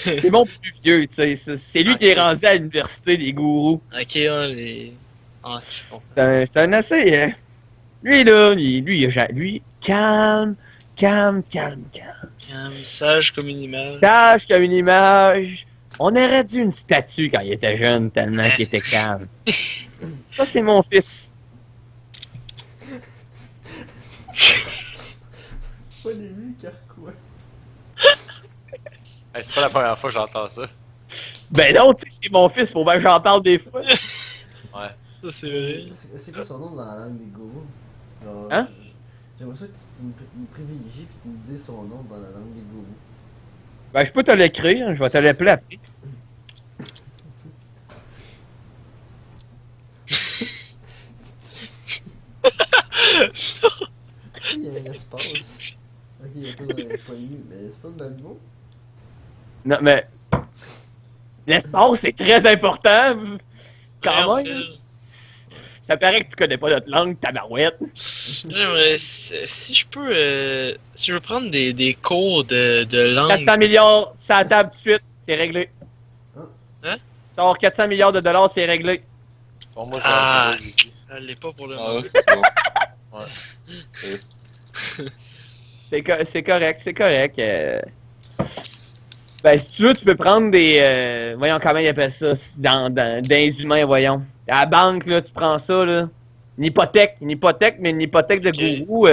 C'est mon plus vieux, tu sais. C'est lui qui est rendu à l'université des gourous. Ok, ouais, les. Ah, c'est bon. C'est un assez. Lui, là, lui, calme. Sage comme une image. Sage comme une image. On aurait dû une statue quand il était jeune, tellement qu'il était calme. Ça, c'est mon fils. Polémique, quoi? Hey, c'est pas la première fois que j'entends ça. Ben non, tu sais, c'est mon fils, faut bien que j'en parle des fois. Ouais. Ça, c'est vrai. C'est quoi son nom dans la langue des gourous? Genre, Hein? J'aimerais ça que tu me privilégies et que tu me dises son nom dans la langue des gourous. Ben, je peux te l'écrire, je vais te l'appeler après. Il y a un espace. Ok, il y a pas de poignée, mais c'est pas le même mot. Non, mais. L'espace, c'est très important. Quand Ouais, même. Ça paraît que tu connais pas notre langue, tabarouette. J'aimerais, si je peux, si je veux prendre des cours de langue. 400 milliards, ça à table tout de suite, c'est réglé. Hein? Sors 400 milliards de dollars, c'est réglé. Bon, moi, Ah. j'ai aussi. Elle l'est pas pour le Ah moment. ouais, c'est bon. Ouais. C'est correct, c'est correct. Ben, si tu veux, tu peux prendre des. Voyons comment ils appellent ça. Dans les humains, voyons. À la banque, là, tu prends ça, là. Une hypothèque, mais une hypothèque de Ok. gourou.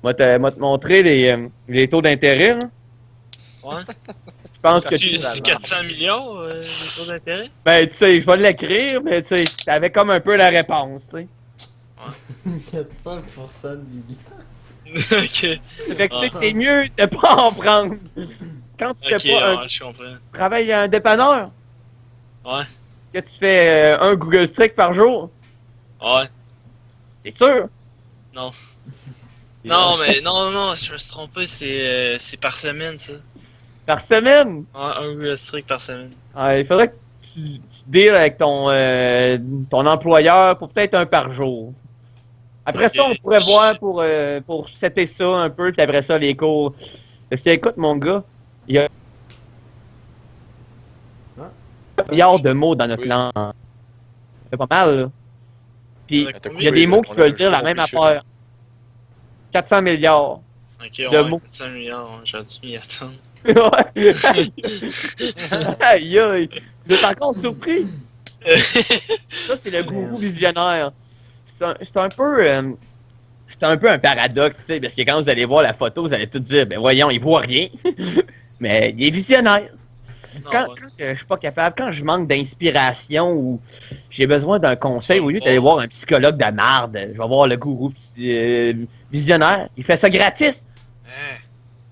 Moi, te montrer les taux d'intérêt, là. Ouais. Je pense que C'est 400 milliards, les taux d'intérêt? Ben, tu sais, je vais l'écrire, mais tu sais, t'avais comme un peu la réponse, tu sais. 400% de milliards. Ok. Fait que tu sais, c'est mieux de pas en prendre. Quand tu Ok, fais pas ouais, je comprends. travail à un dépanneur, Ouais. que tu fais un Google Streak par jour, Ouais. c'est sûr. Non. Non, mais non, je me suis trompé, c'est par semaine, ça. Par semaine. Ouais, un Google Streak par semaine. Il faudrait que tu deals avec ton employeur pour peut-être un par jour. Après ça, on Ok. pourrait voir pour setter ça un peu, puis après ça, les cours. Parce que, écoute, mon gars, il y a Hein? un milliard de mots dans notre Oui. langue. Ça fait pas mal, là. Puis, Ouais, il y a des mots qui veulent dire la même affaire. 400 milliards. Ok, De mots. 400 milliards, hein, j'aurais dû m'y attendre. Ouais. Aïe, aïe. Vous êtes encore surpris? Ça, c'est le gourou visionnaire. C'est un peu... c'est un peu un paradoxe, tu sais, parce que quand vous allez voir la photo, vous allez tout dire, ben voyons, il voit rien. Mais il est visionnaire. Non, Quand, ouais. quand je suis pas capable, quand je manque d'inspiration ou j'ai besoin d'un conseil, au lieu d'aller voir un psychologue de marde, je vais voir le gourou visionnaire. Il fait ça gratis. Hein,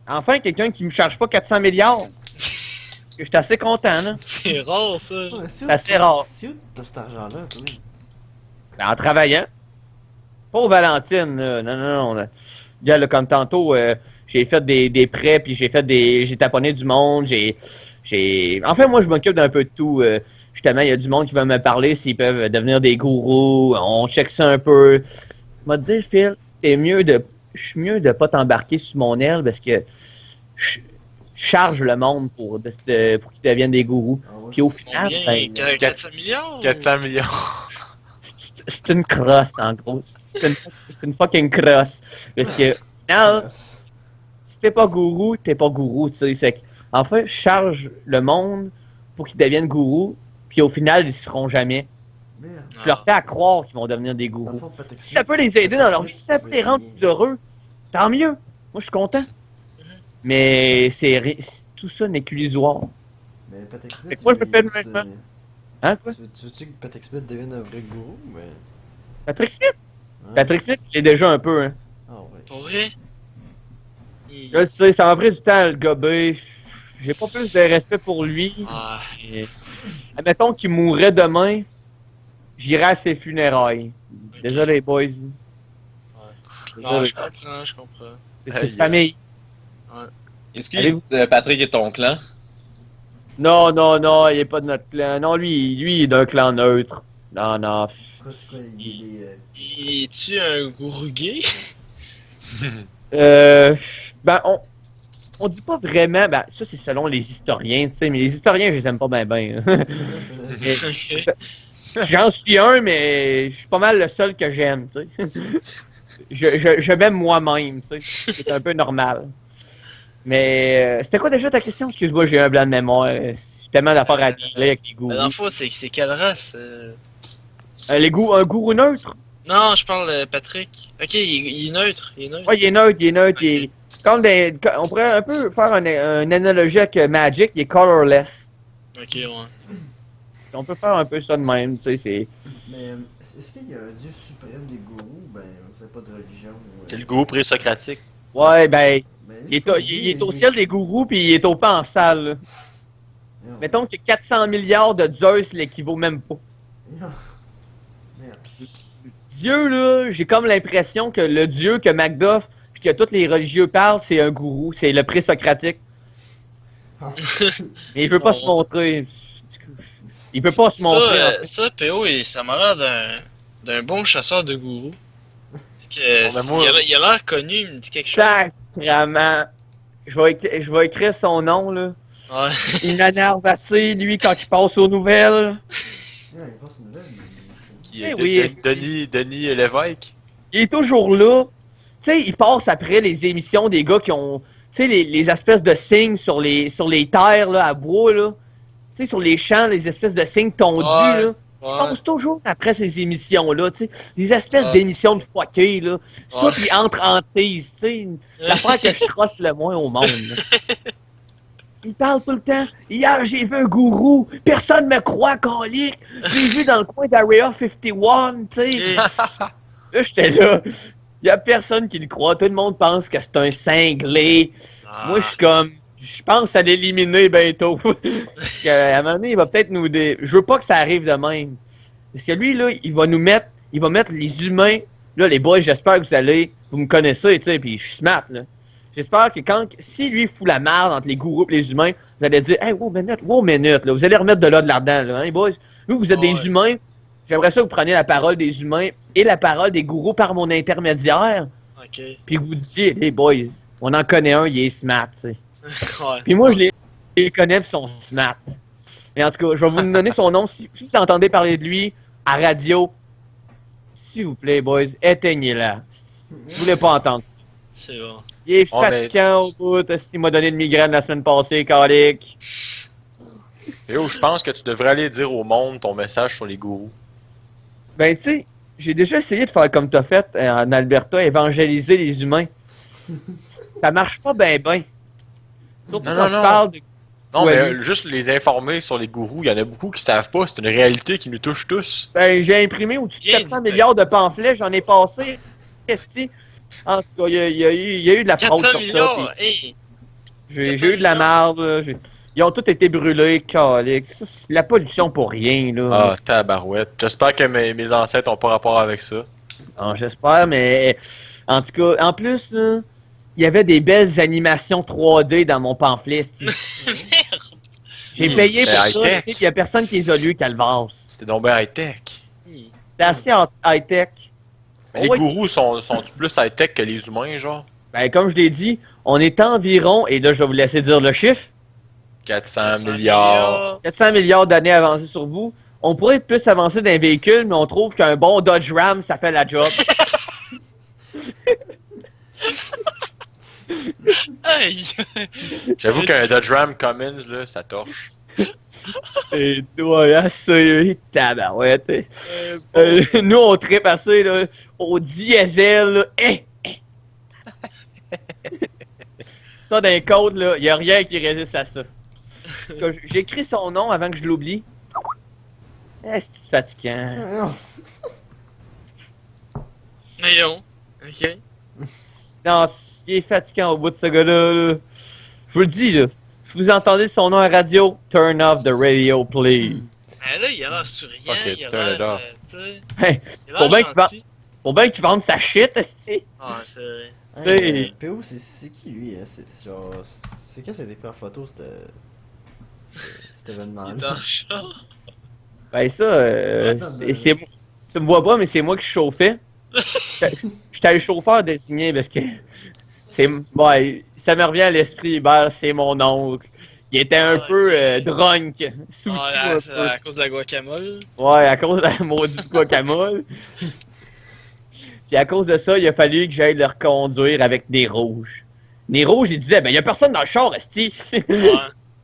Enfin, quelqu'un qui me charge pas 400 milliards. Je suis assez content, là. c'est rare, ça. Ouais, C'est assez rare. Si où t'as cet argent-là, toi? Ben, en travaillant. Pas aux Valentine, là. Non. Là. Regarde, là, comme tantôt, j'ai fait des prêts, puis j'ai taponné du monde, Enfin, moi, je m'occupe d'un peu de tout. Justement, il y a du monde qui va me parler s'ils peuvent devenir des gourous. On check ça un peu. M'a dit, Phil, je suis mieux de pas t'embarquer sur mon aile parce que je charge le monde pour qu'ils deviennent des gourous. Ah ouais. Puis au final, Combien? ben, 400 milliards? 400 millions. c'est une crosse, en gros. C'est une fucking crosse. Parce que, au final, Yes. si t'es pas gourou, tu sais. C'est que, en fait, je charge le monde pour qu'ils deviennent gourous, puis au final, ils se seront jamais. Merde. Je leur fais à croire qu'ils vont devenir des Dans le gourous. fond, pas t'expliquer. Si ça peut les aider dans leur vie, si ça peut les rendre plus heureux, tant mieux. Moi, je suis content. Mais tout ça n'est qu'illusoire. Mais Patrick Smith, Fait que moi, je me fais il- maintenant. Hein, quoi? Tu veux-tu que Patrick Smith devienne un vrai gourou? Mais... Patrick Smith? Hein? Patrick Smith, il est déjà un peu, hein. Ah ouais. Pour vrai? Je sais, ça m'a pris du temps à le gober. J'ai pas plus de respect pour lui. Ah, Et, admettons qu'il mourrait demain, j'irai à ses funérailles. Désolé, boys. non, Désolé. je comprends. C'est Aïe. famille. Est-ce Allez-vous? que Patrick est ton clan? Non, il est pas de notre clan. Non, lui il est d'un clan neutre. Non. C'est quoi Es-tu un gourou gay? Ben, on dit pas vraiment, ben ça c'est selon les historiens, tu sais, mais les historiens je les aime pas bien Ok. J'en suis un, mais je suis pas mal le seul que j'aime, tu sais. Je m'aime moi-même, tu sais. C'est un peu normal. Mais c'était quoi déjà ta question? Excuse-moi, j'ai un blanc de mémoire. J'ai tellement d'affaires à dealer avec les gourous. Mais dans le fond, c'est quelle race? Un gourou neutre? Non, je parle Patrick. Ok, il est neutre. Il est neutre. Ouais, il est neutre, il est neutre. Ok. Il est... on pourrait un peu faire une analogie avec Magic, il est colorless. Ok, ouais. On peut faire un peu ça de même, tu sais, c'est... Mais est-ce qu'il y a un dieu suprême des gourous? Ben, vous savez pas de religion. C'est le goût présocratique. Ouais, ben, Ben, il est au ciel des gourous, puis il est au pas en salle, là. Non. Mettons que 400 milliards de Zeus l'équivaut même pas. Non. Merde. Dieu, là, j'ai comme l'impression que le Dieu que Macduff, puis que tous les religieux parlent, c'est un gourou, c'est le présocratique. Ah. Mais il veut pas Bon. se montrer. Il peut pas se montrer. en fait. Ça, PO, ça m'a l'air d'un bon chasseur de gourous. Parce que Bon, ben, moi- il a l'air connu, il me dit quelque chose. Sacrement. Je vais écrire son nom, là. Ouais. Il m'énerve assez, lui, quand il passe aux nouvelles. Non, il passe une nouvelle. Qui Eh est oui, Denis Lévesque. Il est toujours là. Tu sais, il passe après les émissions des gars qui ont... Tu sais, les espèces de signes sur les terres, là, à bois, là. Tu sais, sur les champs, les espèces de signes tondus, Ouais. là. Il Ouais. passe toujours après ces émissions-là, tu sais. Des espèces Ouais. d'émissions de fuckés, là. Ça, Ouais. puis entre hantises, tu sais. L'affaire que je trosse le moins au monde, là. Il parle tout le temps. Hier, j'ai vu un gourou. Personne me croit, calique. J'ai vu dans le coin d'Area 51, tu sais. Là, j'étais là. Il y a personne qui le croit. Tout le monde pense que c'est un cinglé. Ah. Moi, je suis comme... Je pense à l'éliminer bientôt. Parce qu'à un moment donné, il va peut-être nous... Je veux pas que ça arrive de même. Parce que lui, là, il va mettre les humains... Là, les boys, j'espère que vous allez... Vous me connaissez, tu sais, puis je suis smart, là. J'espère que si lui fout la merde entre les gourous et les humains, vous allez dire, hey, wow, minute, là. Vous allez remettre de là-dedans, là, hein, boys? Vous êtes des Ouais. humains. J'aimerais ça que vous preniez la parole des humains et la parole des gourous par mon intermédiaire, Ok. puis que vous disiez, hey, boys, on en connaît un, il est smart, tu sais. Ouais. Puis moi, je les connais, puis ils sont smart. Mais en tout cas, je vais vous donner son nom. Si vous entendez parler de lui à radio, s'il vous plaît, boys, éteignez-la. Je voulais pas entendre. C'est bon. Il est Oh, mais- fatigant au bout. Il m'a donné une migraine la semaine passée, calique. Et je pense que tu devrais aller dire au monde ton message sur les gourous. Ben, tu sais, j'ai déjà essayé de faire comme t'as fait en Alberta, évangéliser les humains. Ça marche pas ben. Surtout Non, quand non, je non. parle de... Non, Ouais, mais lui. juste les informer sur les gourous, il y en a beaucoup qui savent pas, c'est une réalité qui nous touche tous. Ben, j'ai imprimé au-dessus de Bien 400 dit, ben. milliards de pamphlets, j'en ai passé. Qu'est-ce que en tout cas, il y a eu de la fraude 400 sur millions! ça. Hey! J'ai eu de la merde, là. Ils ont tous été brûlés, calique. Ça, c'est la pollution pour rien, là. Ah, tabarouette. J'espère que mes ancêtres ont pas rapport avec ça. Non, j'espère, mais en tout cas, en plus, là, il y avait des belles animations 3D dans mon pamphlet. c'ti. J'ai payé pour ça, tu sais, puis il y a personne qui les a lus, Calvas. C'était donc bien high-tech. C'est assez high-tech. Mais les Ouais. gourous sont plus high-tech que les humains, genre. Ben, comme je l'ai dit, on est environ, et là, je vais vous laisser dire le chiffre, 400 milliards. 400 milliards d'années avancées sur vous. On pourrait être plus avancé d'un véhicule, mais on trouve qu'un bon Dodge Ram, ça fait la job. Aïe! J'avoue qu'un Dodge Ram Cummins, là, ça torche. Et toi, assez, tabarouette. Nous, on tripe assez, là, au diesel, là. Ça, d'un code, là, y a rien qui résiste à ça. J'ai écrit son nom avant que je l'oublie. C'est fatigant. Voyons. Ok. Non, il est fatigant au bout de ce gars-là. Là. Je vous le dis, là. Si vous entendez son nom à radio, turn off the radio, please. Ah là, il a l'air souriant, Ok, il a turn it l'air. off. Tu sais, Hey, il a Faut bien l'air qu'il va- gentil. faut bien qu'il vende sa shit, esti. Ah, c'est vrai. Hey. PO, c'est qui lui? Hein? C'est genre. C'est quand c'était pris en photo, cet événement-là? Il est dans le char. Ben ça, tu me vois pas, mais c'est moi qui chauffais. J'étais le chauffeur désigné parce que Ouais, ça me revient à l'esprit, Hubert, c'est mon oncle. Il était un Ah, peu ok. drunk, sous Ah, un peu. à cause de la guacamole. Ouais, à cause de la maudite guacamole. Puis à cause de ça, il a fallu que j'aille le reconduire avec des rouges. Les rouges, ils disaient, ben y a personne dans le char, esti. Ouais.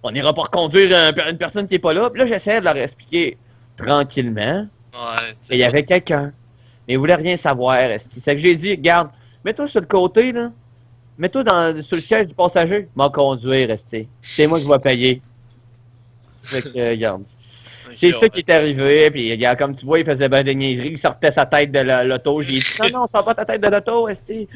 On n'ira pas reconduire une personne qui est pas là. Puis là, j'essayais de leur expliquer tranquillement. Ouais, Et il y avait quelqu'un. Mais il voulait rien savoir, esti. C'est que j'ai dit, regarde, mets-toi sur le côté, là. Mets-toi sur le siège du passager. M'en conduire, esti. C'est moi qui vais payer. Fait que, regarde. C'est ça qui est arrivé, puis regarde, comme tu vois, il faisait ben des niaiseries, il sortait sa tête de l'auto, j'ai dit « Non, sors pas ta tête de l'auto, esti! »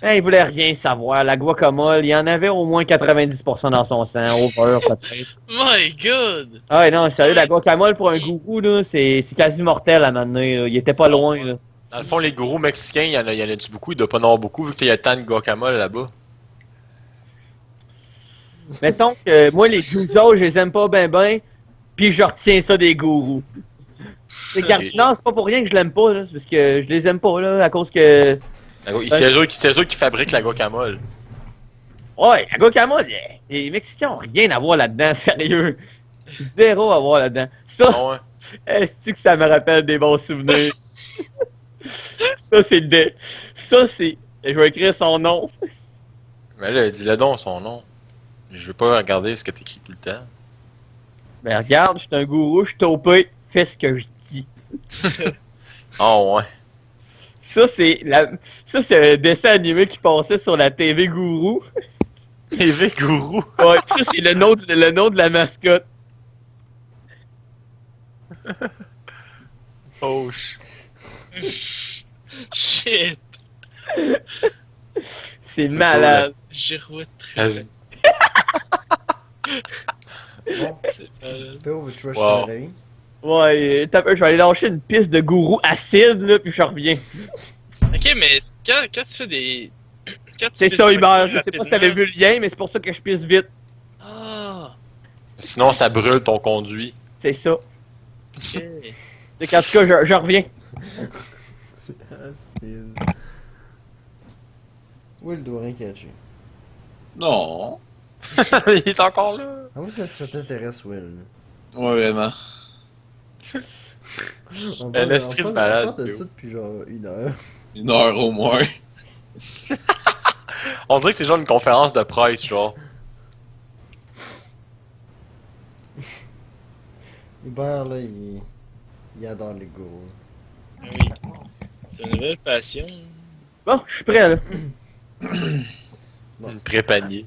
Il voulait rien savoir, la guacamole, il y en avait au moins 90% dans son sang, over peut-être. My god! Ah non, sérieux, la guacamole pour un gourou, là, c'est quasi mortel à un moment donné, là. Il était pas loin, là. Dans le fond, les gourous mexicains, il y en a-tu beaucoup? Il doit pas en avoir beaucoup vu qu'il y a tant de guacamole là-bas. Mettons que moi, les Jujos, je les aime pas ben, puis je retiens ça des gourous. Non, c'est pas pour rien que je l'aime pas, là, c'est parce que je les aime pas, là, à cause que... C'est eux qui fabriquent la guacamole. Ouais, la guacamole, les Mexicains ont rien à voir là-dedans, sérieux. Zéro à voir là-dedans. Ça, Ah ouais. est-ce que ça me rappelle des bons souvenirs? Ça, c'est Ça, c'est... Je vais écrire son nom. Mais là, dis-le donc son nom. Je veux pas regarder ce que t'écris tout le temps. Ben regarde, je suis un gourou, je suis topé, fais ce que je dis. Ah ouais. Ça, c'est un dessin animé qui passait sur la TV Gourou. TV gourou. Ouais, ça, c'est le nom de la mascotte. Oh, Shit! C'est malade. Girouette. Bon, C'est malade. Péo, veux-tu rush Wow. la vie? Ouais, je vais aller lâcher une piste de gourou acide, là, puis je reviens. Ok, mais quand tu fais des. Quand tu C'est fais ça, des Hubert. trucs Je sais pas si t'avais rapidement- vu le lien, mais c'est pour ça que je pisse vite. Ah! Sinon, ça brûle ton conduit. C'est ça. Ok. Donc, en tout cas, je reviens. C'est acide. Will doit rien catcher. Non. Il est encore là. Ah oui, ça t'intéresse, Will. Ouais, vraiment. On Un esprit de malade, on parle de Péo. ça depuis genre 1 heure. 1 heure au moins. On dirait que c'est genre une conférence de presse, genre. Hubert, là, il adore les gourous. Ah oui. C'est une nouvelle passion. Bon, je suis prêt, là. Bon. Une prépanier.